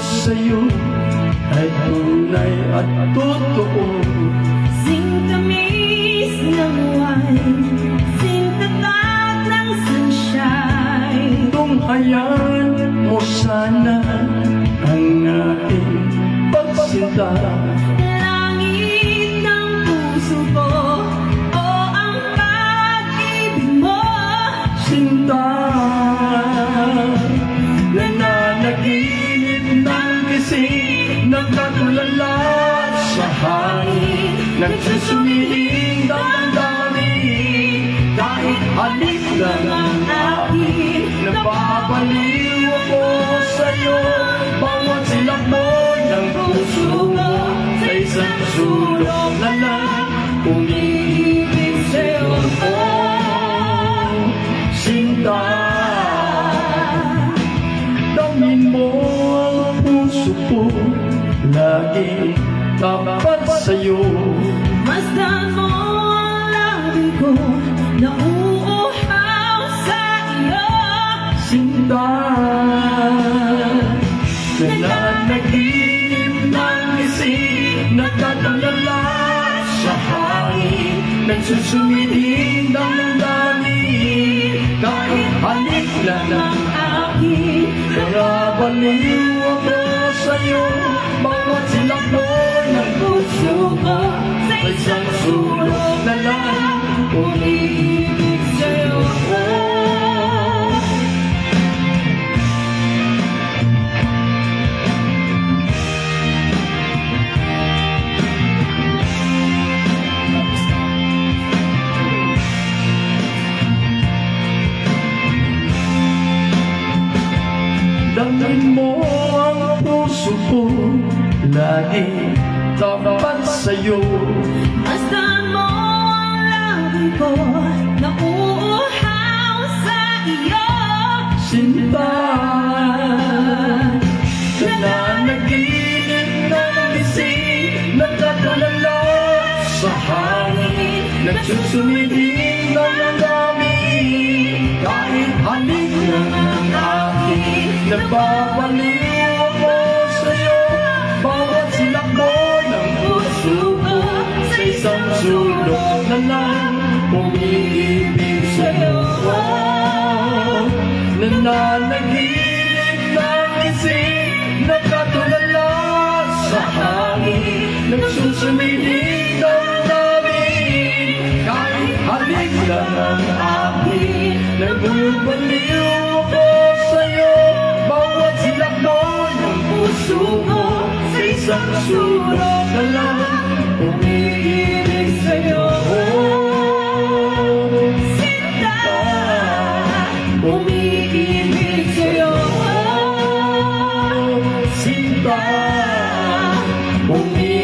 sa'yo ay tunay at totoo. Singtamis ng wine, singtatag ng sunshine. Tunghayan mo sana ang aking pagsinta. Langit ng puso ko, o ang pag-ibig mo. Sinta, nananaginip ng gising, nagkatulala sa hangin, nagsusumiling damdamin. Kahit halik lang ang akin, napapaliw ako sa'yo. Bawat silap mo ng puso mo, sa isang sulok na lang umiibig sa'yo. Oh, Sinta, damin mo ang puso ko, lagi tapat sa'yo. Masdan mo ang labi ko, nauuhaw sa iyo. Sinta, nananaginip ng isip, nagtatulala sa hangin, nagsusumiling damdamin. Kahit halik lang ang akin, narabaliw ako sa'yo. Bawat silap mo ng puso ko, sa isang sulok na lang umiibig sa'yo. Damin mo ang puso ko, lagi tapat sa'yo. Masdan mo ang labi ko, nauuhaw sa iyo. Sinta, nananaginip ng isip, nagtatulala sa hangin, nagsusumiling damdamin. Kahit halik lang ang akin, nagpapaliw ako sa'yo. Bawat silap mo ng puso ko, sa isang sulok na lang umiibig sa'yo. Oh, nananaginip ng isip, nagkatulala sa hangin, nagsusumiling damdamin. Kahit halik lang ang akin, nagbubaliw ako sa'yo. Bawat silap mo ng puso ko, sa isang sulok na lang umiibig sa'yo. Oh, Sinta, umiibig sa'yo. Oh, Sinta, umiibig